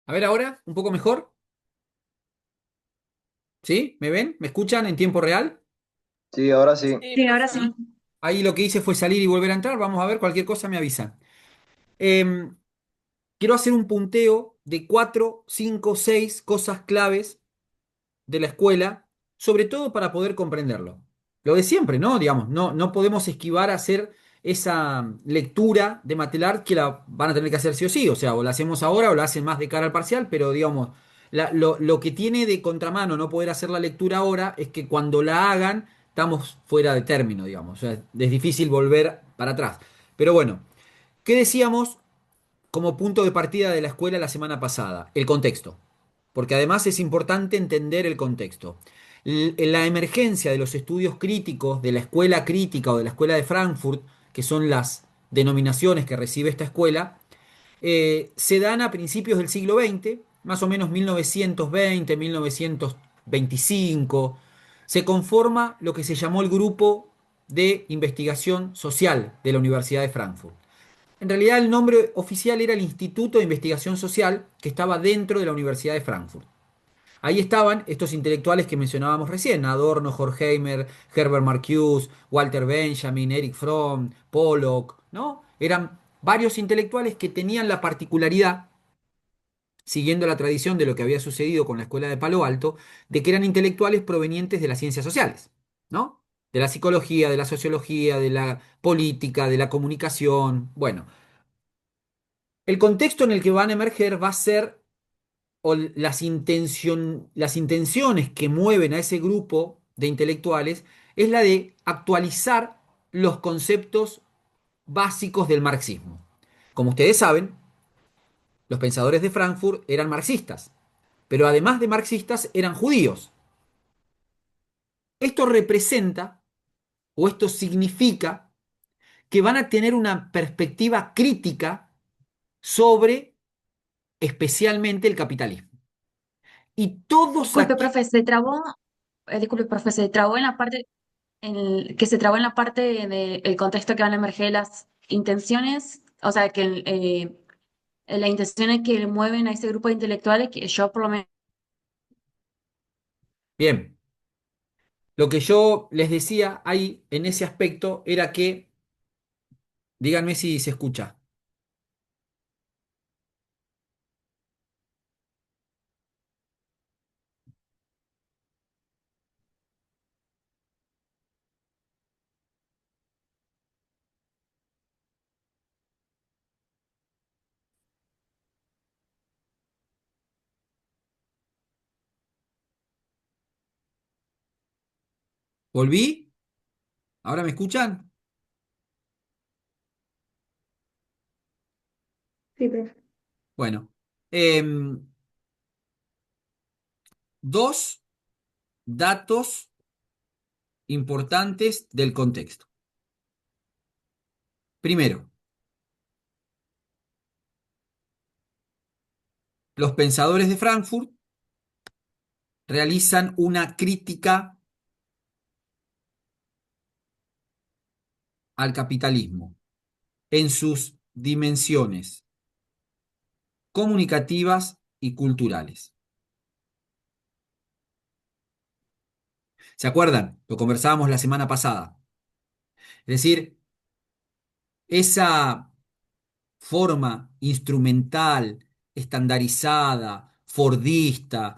A ver ahora, un poco mejor. ¿Sí? ¿Me ven? ¿Me escuchan en tiempo real? Sí, ahora sí. Sí, ahora sí. Ahí lo que hice fue salir y volver a entrar. Vamos a ver, cualquier cosa me avisan. Em, Quiero hacer un punteo de 4, 5, 6 cosas claves de la escuela, sobre todo para poder comprenderlo. Lo de siempre, ¿no? Digamos, no podemos esquivar a hacer esa lectura de matelar que la van a tener que hacer sí o sí. O sea, o la hacemos ahora o la hacen más de cara al parcial, pero digamos, lo que tiene de contramano no poder hacer la lectura ahora es que cuando la hagan estamos fuera de término, digamos. O sea, es difícil volver para atrás. Pero bueno, ¿qué decíamos como punto de partida de la escuela la semana pasada? El contexto, porque además es importante entender el contexto. La emergencia de los estudios críticos, de la escuela crítica o de la escuela de Frankfurt, que son las denominaciones que recibe esta escuela, se dan a principios del siglo XX, más o menos 1920, 1925. Se conforma lo que se llamó el Grupo de Investigación Social de la Universidad de Frankfurt. En realidad el nombre oficial era el Instituto de Investigación Social, que estaba dentro de la Universidad de Frankfurt. Ahí estaban estos intelectuales que mencionábamos recién: Adorno, Horkheimer, Herbert Marcuse, Walter Benjamin, Eric Fromm, Pollock, ¿no? Eran varios intelectuales que tenían la particularidad, siguiendo la tradición de lo que había sucedido con la Escuela de Palo Alto, de que eran intelectuales provenientes de las ciencias sociales, ¿no? De la psicología, de la sociología, de la política, de la comunicación. Bueno, el contexto en el que van a emerger va a ser, o las intenciones que mueven a ese grupo de intelectuales, es la de actualizar los conceptos básicos del marxismo. Como ustedes saben, los pensadores de Frankfurt eran marxistas, pero además de marxistas eran judíos. Esto representa, o esto significa, que van a tener una perspectiva crítica sobre especialmente el capitalismo. Y todos Disculpe, aquí, profe, disculpe, profe, se trabó en la parte, que se trabó en la parte del contexto que van a emerger las intenciones, o sea, las intenciones que mueven a ese grupo de intelectuales, que yo por lo menos. bien, lo que yo les decía ahí en ese aspecto era que, díganme si se escucha. ¿Volví? ¿Ahora me escuchan? Sí, profe. Bueno, em, dos datos importantes del contexto. Primero, los pensadores de Frankfurt realizan una crítica al capitalismo en sus dimensiones comunicativas y culturales. ¿Se acuerdan? Lo conversábamos la semana pasada. Es decir, esa forma instrumental, estandarizada, fordista,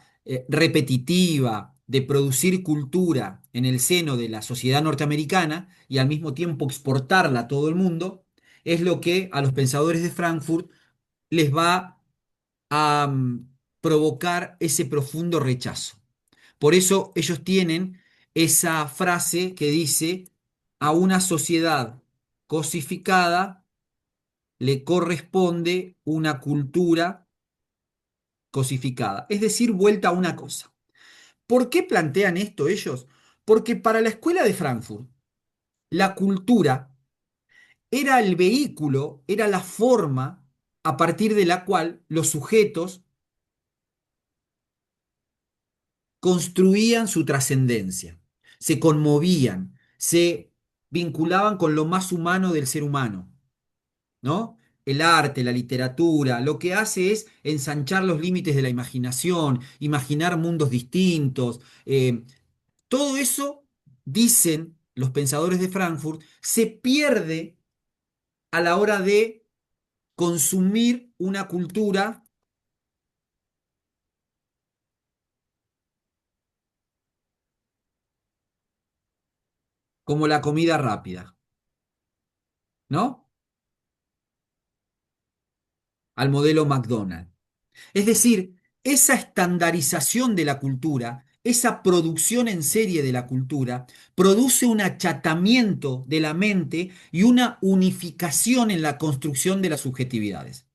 repetitiva de producir cultura en el seno de la sociedad norteamericana y al mismo tiempo exportarla a todo el mundo, es lo que a los pensadores de Frankfurt les va a provocar ese profundo rechazo. Por eso ellos tienen esa frase que dice: a una sociedad cosificada le corresponde una cultura cosificada, es decir, vuelta a una cosa. ¿Por qué plantean esto ellos? Porque para la escuela de Frankfurt, la cultura era el vehículo, era la forma a partir de la cual los sujetos construían su trascendencia, se conmovían, se vinculaban con lo más humano del ser humano, ¿no? el arte, la literatura, lo que hace es ensanchar los límites de la imaginación, imaginar mundos distintos. Todo eso, dicen los pensadores de Frankfurt, se pierde a la hora de consumir una cultura como la comida rápida, ¿no? Al modelo McDonald's. Es decir, esa estandarización de la cultura, esa producción en serie de la cultura, produce un achatamiento de la mente y una unificación en la construcción de las subjetividades.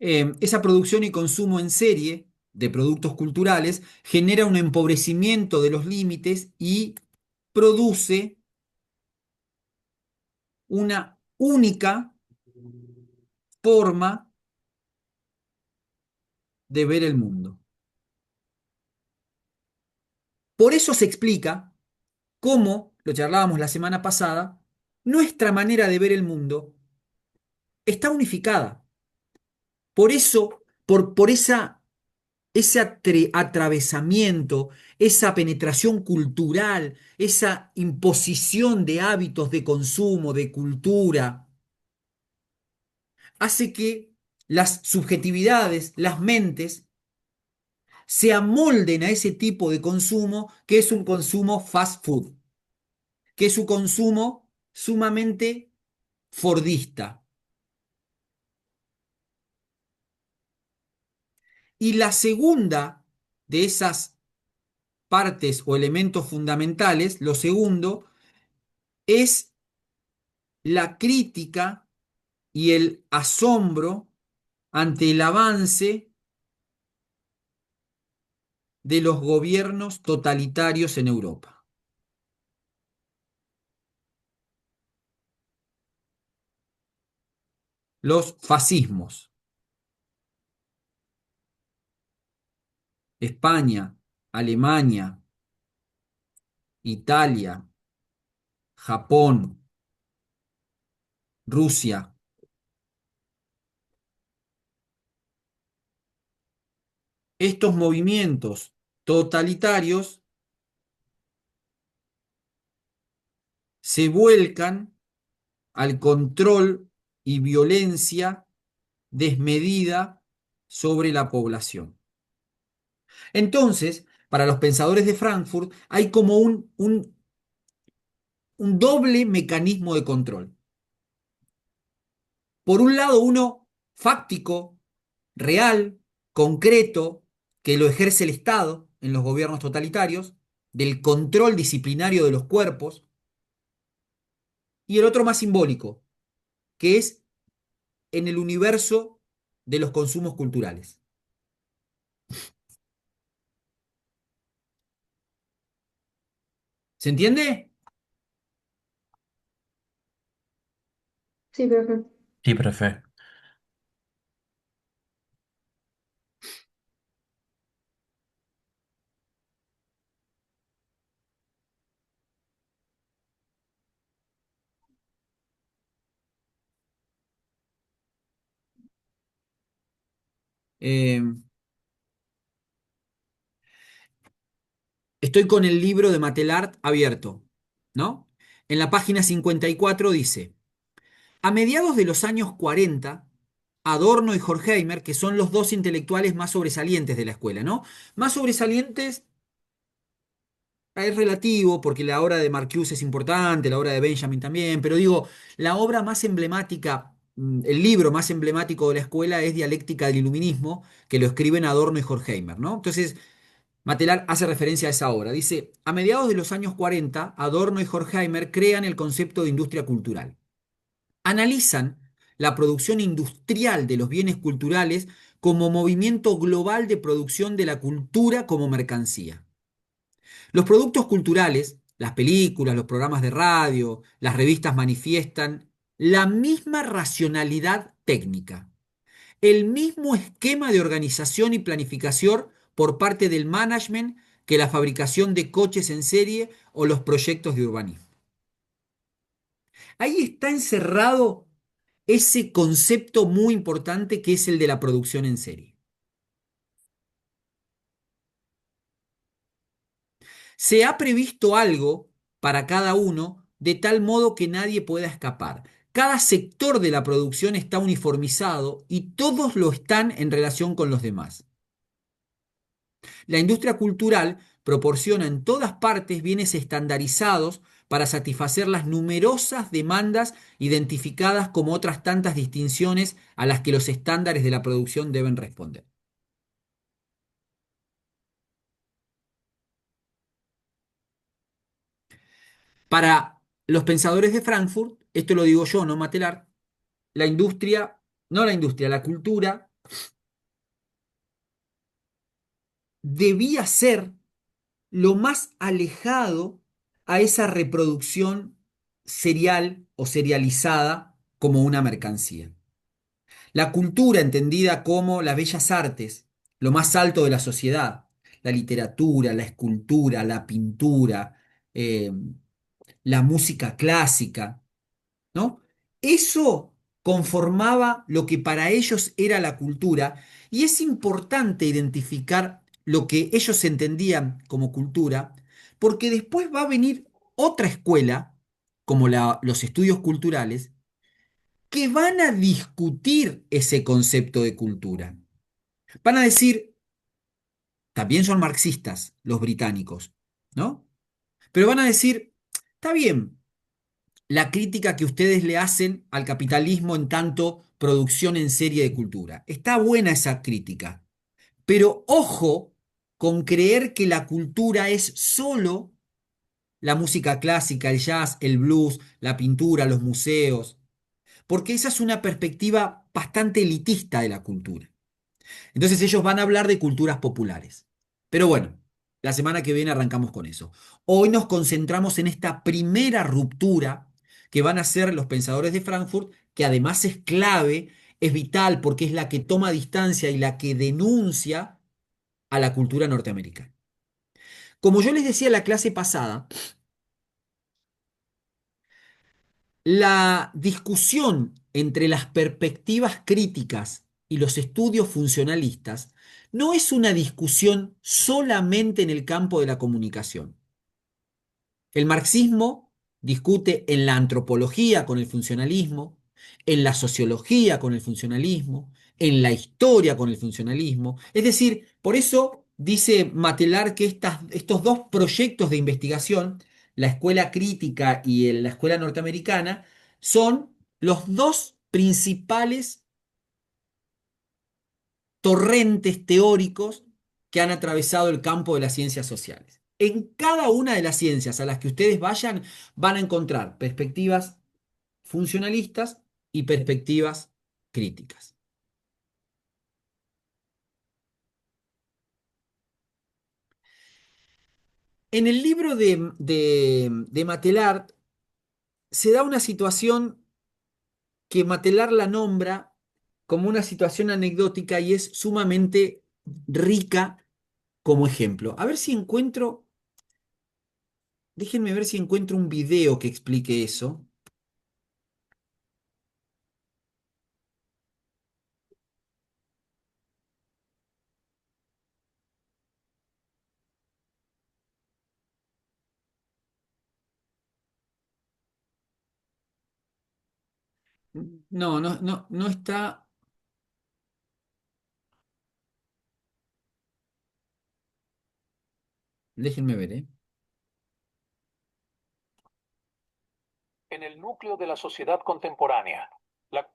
Esa producción y consumo en serie de productos culturales genera un empobrecimiento de los límites y produce una única forma de ver el mundo. Por eso se explica cómo, lo charlábamos la semana pasada, nuestra manera de ver el mundo está unificada. Por eso, por ese atravesamiento, esa penetración cultural, esa imposición de hábitos de consumo, de cultura, hace que las subjetividades, las mentes, se amolden a ese tipo de consumo que es un consumo fast food, que es un consumo sumamente fordista. Y la segunda de esas partes o elementos fundamentales, lo segundo, es la crítica y el asombro ante el avance de los gobiernos totalitarios en Europa. Los fascismos. España, Alemania, Italia, Japón, Rusia. Estos movimientos totalitarios se vuelcan al control y violencia desmedida sobre la población. Entonces, para los pensadores de Frankfurt hay como un doble mecanismo de control. Por un lado, uno fáctico, real, concreto, que lo ejerce el Estado en los gobiernos totalitarios, del control disciplinario de los cuerpos, y el otro más simbólico, que es en el universo de los consumos culturales. ¿Se entiende? Sí, perfecto. Sí, profe. Eh, Estoy con el libro de Matelart abierto, ¿no? En la página 54 dice, a mediados de los años 40, Adorno y Horkheimer, que son los dos intelectuales más sobresalientes de la escuela, ¿no? Más sobresalientes es relativo, porque la obra de Marcuse es importante, la obra de Benjamin también, pero digo, la obra más emblemática, el libro más emblemático de la escuela es Dialéctica del Iluminismo, que lo escriben Adorno y Horkheimer, ¿no? Entonces, Matelar hace referencia a esa obra. Dice, a mediados de los años 40, Adorno y Horkheimer crean el concepto de industria cultural. Analizan la producción industrial de los bienes culturales como movimiento global de producción de la cultura como mercancía. Los productos culturales, las películas, los programas de radio, las revistas manifiestan la misma racionalidad técnica, el mismo esquema de organización y planificación por parte del management que la fabricación de coches en serie o los proyectos de urbanismo. Ahí está encerrado ese concepto muy importante que es el de la producción en serie. Se ha previsto algo para cada uno de tal modo que nadie pueda escapar. Cada sector de la producción está uniformizado y todos lo están en relación con los demás. La industria cultural proporciona en todas partes bienes estandarizados para satisfacer las numerosas demandas identificadas como otras tantas distinciones a las que los estándares de la producción deben responder. Para los pensadores de Frankfurt, esto lo digo yo, no Matelar, la industria, no la industria, la cultura debía ser lo más alejado a esa reproducción serial o serializada como una mercancía. La cultura entendida como las bellas artes, lo más alto de la sociedad, la literatura, la escultura, la pintura, eh, la música clásica, ¿no? Eso conformaba lo que para ellos era la cultura y es importante identificar lo que ellos entendían como cultura porque después va a venir otra escuela, como los estudios culturales, que van a discutir ese concepto de cultura. Van a decir, también son marxistas los británicos, ¿no? Pero van a decir, está bien, la crítica que ustedes le hacen al capitalismo en tanto producción en serie de cultura. Está buena esa crítica, pero ojo con creer que la cultura es solo la música clásica, el jazz, el blues, la pintura, los museos, porque esa es una perspectiva bastante elitista de la cultura. Entonces ellos van a hablar de culturas populares. Pero bueno, la semana que viene arrancamos con eso. Hoy nos concentramos en esta primera ruptura que van a ser los pensadores de Frankfurt, que además es clave, es vital porque es la que toma distancia y la que denuncia a la cultura norteamericana. Como yo les decía en la clase pasada, la discusión entre las perspectivas críticas y los estudios funcionalistas no es una discusión solamente en el campo de la comunicación. El marxismo discute en la antropología con el funcionalismo, en la sociología con el funcionalismo, en la historia con el funcionalismo. Es decir, por eso dice Matelar que estos dos proyectos de investigación, la escuela crítica y la escuela norteamericana, son los dos principales torrentes teóricos que han atravesado el campo de las ciencias sociales. En cada una de las ciencias a las que ustedes vayan, van a encontrar perspectivas funcionalistas y perspectivas críticas. En el libro de Matelart se da una situación que Matelart la nombra como una situación anecdótica y es sumamente rica como ejemplo. A ver si encuentro, déjenme ver si encuentro un video que explique eso. No, no, no, no está. Déjenme ver, ¿eh? En el núcleo de la sociedad contemporánea. La...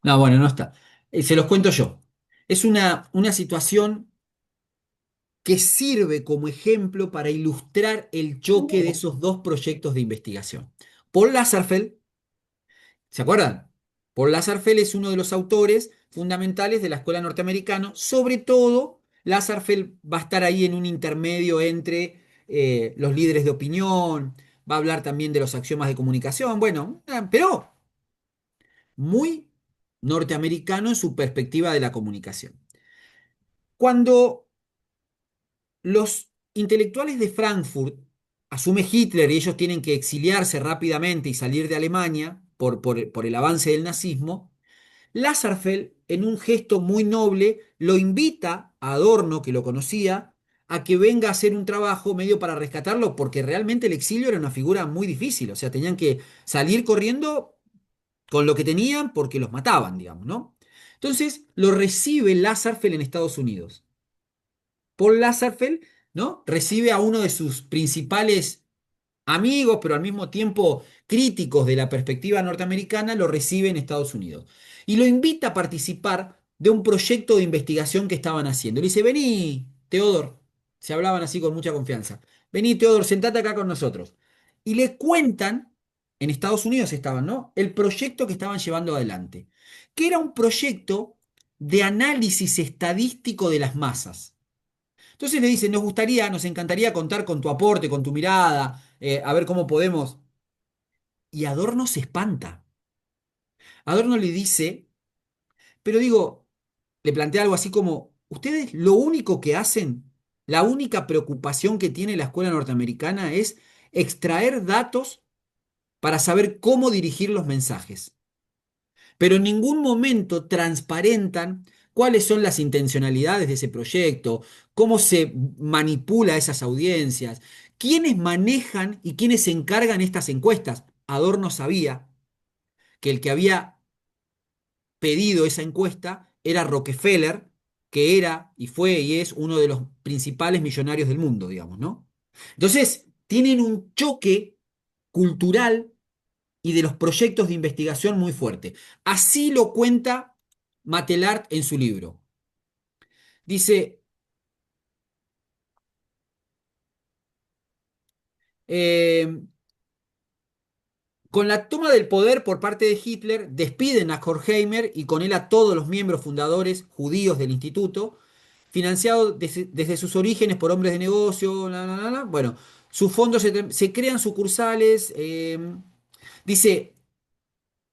No, bueno, no está. Se los cuento yo. Es una situación que sirve como ejemplo para ilustrar el choque de esos dos proyectos de investigación. Paul Lazarsfeld, ¿se acuerdan? Paul Lazarsfeld es uno de los autores fundamentales de la escuela norteamericana. Sobre todo, Lazarsfeld va a estar ahí en un intermedio entre los líderes de opinión, va a hablar también de los axiomas de comunicación, bueno, pero muy norteamericano en su perspectiva de la comunicación. Cuando los intelectuales de Frankfurt asume Hitler y ellos tienen que exiliarse rápidamente y salir de Alemania por el avance del nazismo, Lazarsfeld, en un gesto muy noble, lo invita a Adorno, que lo conocía, a que venga a hacer un trabajo medio para rescatarlo, porque realmente el exilio era una figura muy difícil, o sea, tenían que salir corriendo con lo que tenían porque los mataban, digamos, ¿no? Entonces lo recibe Lazarsfeld en Estados Unidos. Paul Lazarsfeld, ¿no? Recibe a uno de sus principales amigos, pero al mismo tiempo críticos de la perspectiva norteamericana, lo recibe en Estados Unidos. Y lo invita a participar de un proyecto de investigación que estaban haciendo. Le dice, vení, Teodor, se hablaban así con mucha confianza, vení, Teodor, sentate acá con nosotros. Y le cuentan, en Estados Unidos estaban, ¿no? El proyecto que estaban llevando adelante, que era un proyecto de análisis estadístico de las masas. Entonces le dicen, nos encantaría contar con tu aporte, con tu mirada, a ver cómo podemos. Y Adorno se espanta. Adorno le dice, pero digo, le plantea algo así como, ustedes lo único que hacen, la única preocupación que tiene la escuela norteamericana es extraer datos para saber cómo dirigir los mensajes. Pero en ningún momento transparentan cuáles son las intencionalidades de ese proyecto, cómo se manipula esas audiencias, quiénes manejan y quiénes se encargan estas encuestas. Adorno sabía que el que había pedido esa encuesta era Rockefeller, que era y fue y es uno de los principales millonarios del mundo, digamos, ¿no? Entonces, tienen un choque cultural y de los proyectos de investigación muy fuerte. Así lo cuenta Matelart en su libro. Dice, eh, con la toma del poder por parte de Hitler, despiden a Horkheimer y con él a todos los miembros fundadores judíos del instituto, financiado desde sus orígenes por hombres de negocio, bueno, sus fondos se crean sucursales. Dice,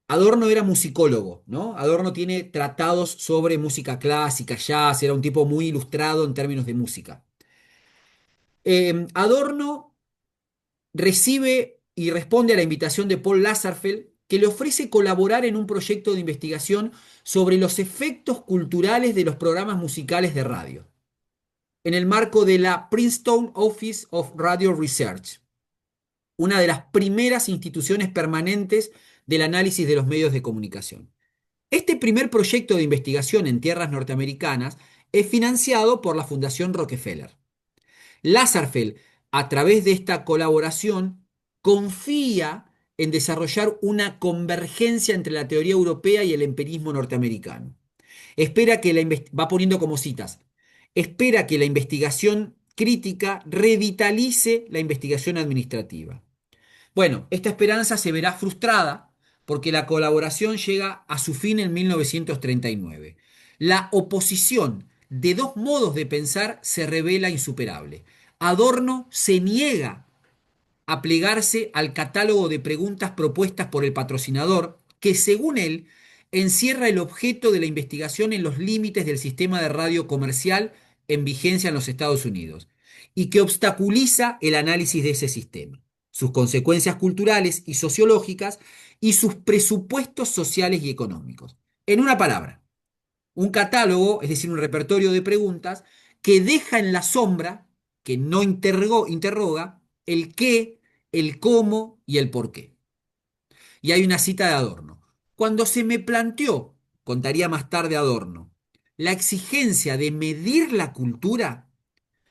Adorno era musicólogo, ¿no? Adorno tiene tratados sobre música clásica, jazz, era un tipo muy ilustrado en términos de música. Adorno recibe y responde a la invitación de Paul Lazarsfeld, que le ofrece colaborar en un proyecto de investigación sobre los efectos culturales de los programas musicales de radio, en el marco de la Princeton Office of Radio Research, una de las primeras instituciones permanentes del análisis de los medios de comunicación. Este primer proyecto de investigación en tierras norteamericanas es financiado por la Fundación Rockefeller. Lazarsfeld, a través de esta colaboración, confía en desarrollar una convergencia entre la teoría europea y el empirismo norteamericano. Espera que va poniendo como citas, espera que la investigación crítica revitalice la investigación administrativa. Bueno, esta esperanza se verá frustrada porque la colaboración llega a su fin en 1939. La oposición de dos modos de pensar se revela insuperable. Adorno se niega a plegarse al catálogo de preguntas propuestas por el patrocinador, que según él encierra el objeto de la investigación en los límites del sistema de radio comercial en vigencia en los Estados Unidos, y que obstaculiza el análisis de ese sistema, sus consecuencias culturales y sociológicas y sus presupuestos sociales y económicos. En una palabra, un catálogo, es decir, un repertorio de preguntas que deja en la sombra, que no interroga, el qué, el cómo y el por qué. Y hay una cita de Adorno. Cuando se me planteó, contaría más tarde Adorno, la exigencia de medir la cultura,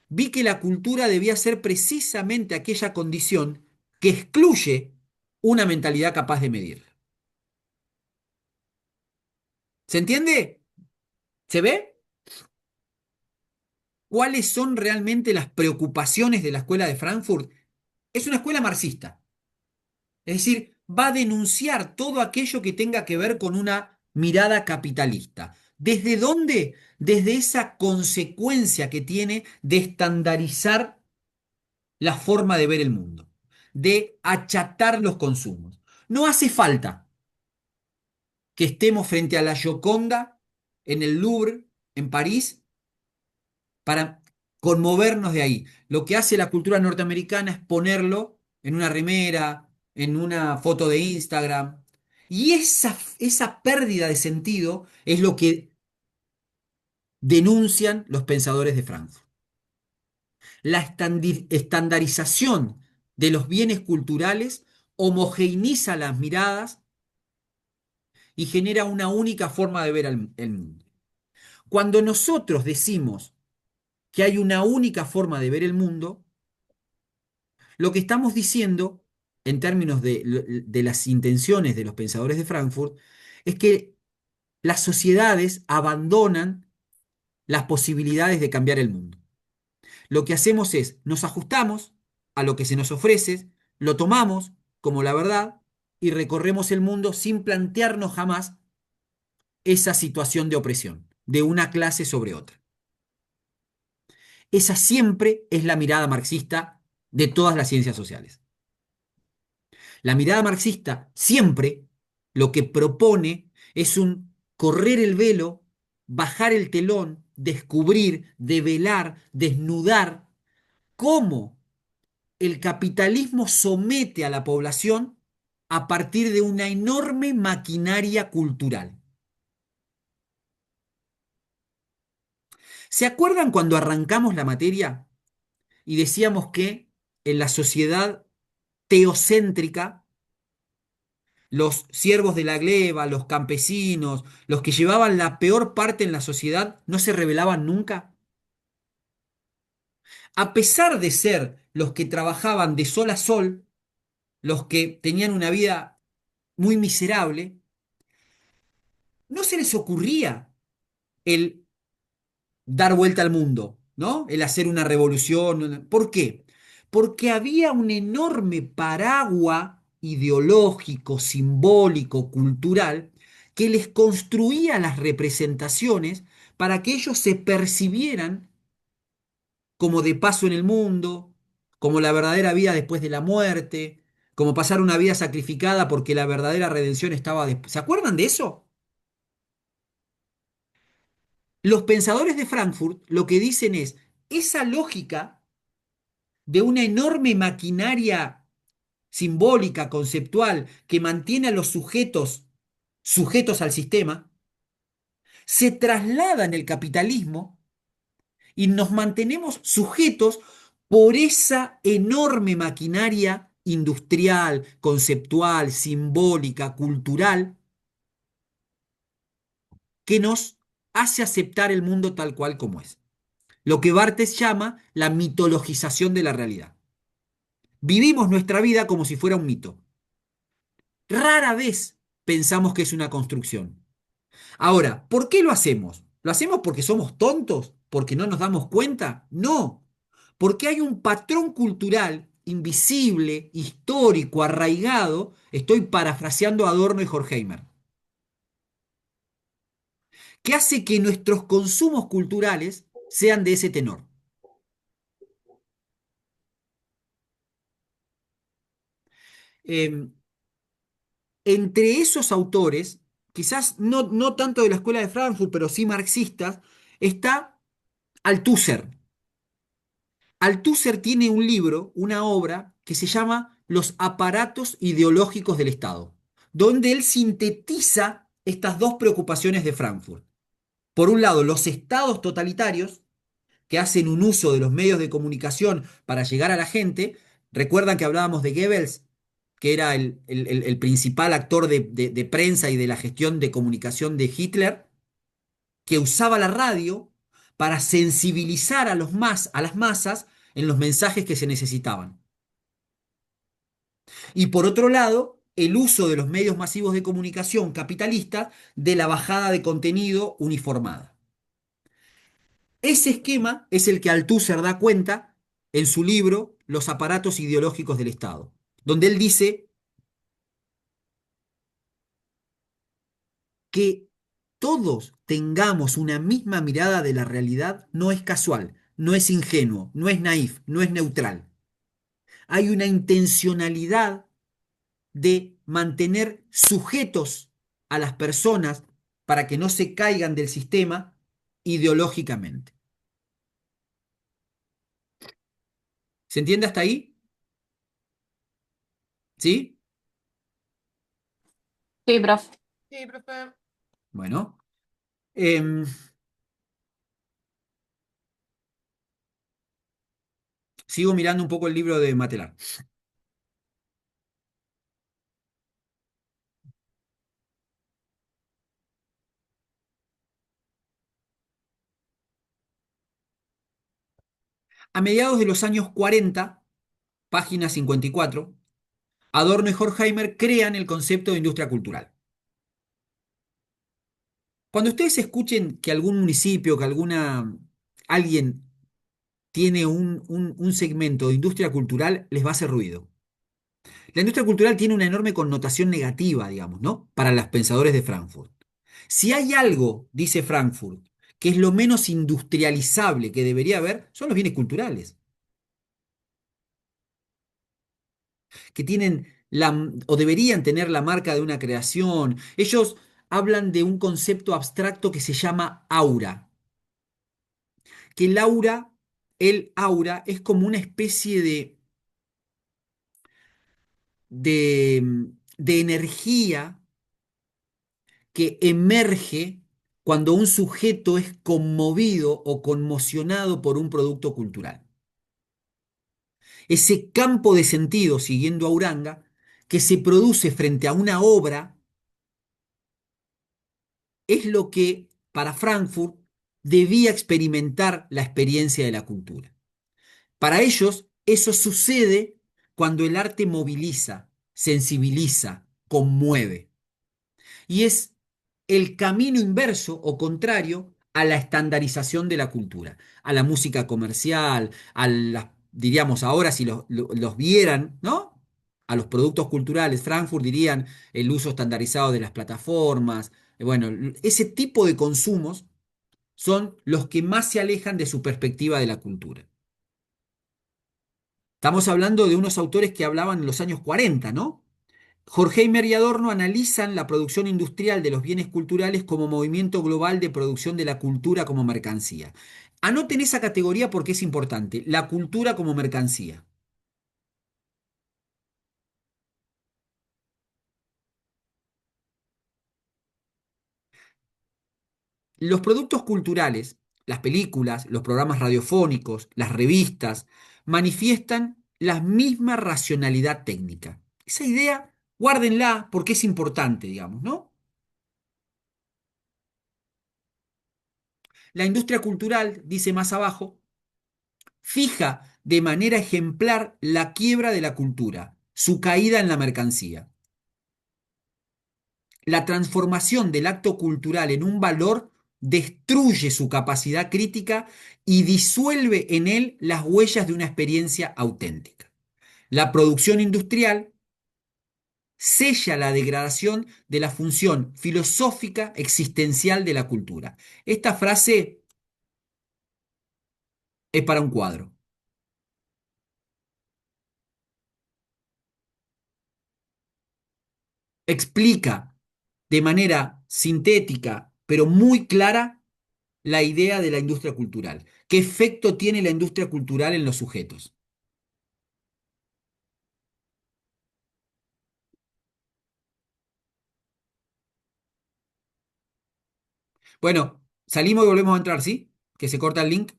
vi que la cultura debía ser precisamente aquella condición que excluye una mentalidad capaz de medirla. ¿Se entiende? ¿Se ve? cuáles son realmente las preocupaciones de la escuela de Frankfurt, es una escuela marxista. Es decir, va a denunciar todo aquello que tenga que ver con una mirada capitalista. ¿Desde dónde? Desde esa consecuencia que tiene de estandarizar la forma de ver el mundo, de achatar los consumos. No hace falta que estemos frente a la Gioconda en el Louvre, en París, para conmovernos de ahí. Lo que hace la cultura norteamericana es ponerlo en una remera, en una foto de Instagram. Y esa pérdida de sentido es lo que denuncian los pensadores de Frankfurt. La estandarización de los bienes culturales homogeneiza las miradas y genera una única forma de ver el mundo. Cuando nosotros decimos que hay una única forma de ver el mundo, lo que estamos diciendo, en términos de las intenciones de los pensadores de Frankfurt, es que las sociedades abandonan las posibilidades de cambiar el mundo. Lo que hacemos es, nos ajustamos a lo que se nos ofrece, lo tomamos como la verdad y recorremos el mundo sin plantearnos jamás esa situación de opresión de una clase sobre otra. Esa siempre es la mirada marxista de todas las ciencias sociales. La mirada marxista siempre lo que propone es un correr el velo, bajar el telón, descubrir, develar, desnudar cómo el capitalismo somete a la población a partir de una enorme maquinaria cultural. ¿Se acuerdan cuando arrancamos la materia y decíamos que en la sociedad teocéntrica, los siervos de la gleba, los campesinos, los que llevaban la peor parte en la sociedad, no se rebelaban nunca? A pesar de ser los que trabajaban de sol a sol, los que tenían una vida muy miserable, no se les ocurría el dar vuelta al mundo, ¿no? El hacer una revolución. ¿Por qué? Porque había un enorme paraguas ideológico, simbólico, cultural, que les construía las representaciones para que ellos se percibieran como de paso en el mundo, como la verdadera vida después de la muerte, como pasar una vida sacrificada porque la verdadera redención estaba después. ¿Se acuerdan de eso? Los pensadores de Frankfurt lo que dicen es, esa lógica de una enorme maquinaria simbólica, conceptual, que mantiene a los sujetos al sistema, se traslada en el capitalismo y nos mantenemos sujetos por esa enorme maquinaria industrial, conceptual, simbólica, cultural, que nos hace aceptar el mundo tal cual como es. Lo que Barthes llama la mitologización de la realidad. Vivimos nuestra vida como si fuera un mito. Rara vez pensamos que es una construcción. Ahora, ¿por qué lo hacemos? ¿Lo hacemos porque somos tontos? ¿Porque no nos damos cuenta? No, porque hay un patrón cultural invisible, histórico, arraigado, estoy parafraseando a Adorno y Horkheimer, que hace que nuestros consumos culturales sean de ese tenor. Eh, Entre esos autores, quizás no tanto de la escuela de Frankfurt, pero sí marxistas, está Althusser. Althusser tiene un libro, una obra, que se llama Los aparatos ideológicos del Estado, donde él sintetiza estas dos preocupaciones de Frankfurt. Por un lado, los estados totalitarios, que hacen un uso de los medios de comunicación para llegar a la gente. Recuerdan que hablábamos de Goebbels, que era el principal actor de prensa y de la gestión de comunicación de Hitler, que usaba la radio para sensibilizar a las masas en los mensajes que se necesitaban. Y por otro lado, el uso de los medios masivos de comunicación capitalistas de la bajada de contenido uniformada. Ese esquema es el que Althusser da cuenta en su libro Los aparatos ideológicos del Estado, donde él dice que todos tengamos una misma mirada de la realidad no es casual, no es ingenuo, no es naif, no es neutral. Hay una intencionalidad de mantener sujetos a las personas para que no se caigan del sistema ideológicamente. ¿Se entiende hasta ahí? ¿Sí? Sí, profe. Sí, profe. Bueno, em, sigo mirando un poco el libro de Matelar. A mediados de los años 40, página 54, Adorno y Horkheimer crean el concepto de industria cultural. Cuando ustedes escuchen que algún municipio, que alguien tiene un segmento de industria cultural, les va a hacer ruido. La industria cultural tiene una enorme connotación negativa, digamos, ¿no? Para los pensadores de Frankfurt. Si hay algo, dice Frankfurt, que es lo menos industrializable que debería haber, son los bienes culturales, que tienen o deberían tener la marca de una creación. Ellos hablan de un concepto abstracto que se llama aura, que el aura es como una especie de energía que emerge cuando un sujeto es conmovido o conmocionado por un producto cultural. Ese campo de sentido, siguiendo a Uranga, que se produce frente a una obra, es lo que para Frankfurt debía experimentar la experiencia de la cultura. Para ellos, eso sucede cuando el arte moviliza, sensibiliza, conmueve. Y es el camino inverso o contrario a la estandarización de la cultura, a la música comercial, diríamos ahora si los vieran, ¿no? A los productos culturales, Frankfurt dirían el uso estandarizado de las plataformas, bueno, ese tipo de consumos son los que más se alejan de su perspectiva de la cultura. Estamos hablando de unos autores que hablaban en los años 40, ¿no? Horkheimer y Adorno analizan la producción industrial de los bienes culturales como movimiento global de producción de la cultura como mercancía. Anoten esa categoría porque es importante, la cultura como mercancía. Los productos culturales, las películas, los programas radiofónicos, las revistas, manifiestan la misma racionalidad técnica. Esa idea, guárdenla porque es importante, digamos, ¿no? La industria cultural, dice más abajo, fija de manera ejemplar la quiebra de la cultura, su caída en la mercancía. La transformación del acto cultural en un valor destruye su capacidad crítica y disuelve en él las huellas de una experiencia auténtica. La producción industrial sella la degradación de la función filosófica existencial de la cultura. Esta frase es para un cuadro. Explica de manera sintética, pero muy clara, la idea de la industria cultural. ¿Qué efecto tiene la industria cultural en los sujetos? Bueno, salimos y volvemos a entrar, ¿sí? Que se corta el link.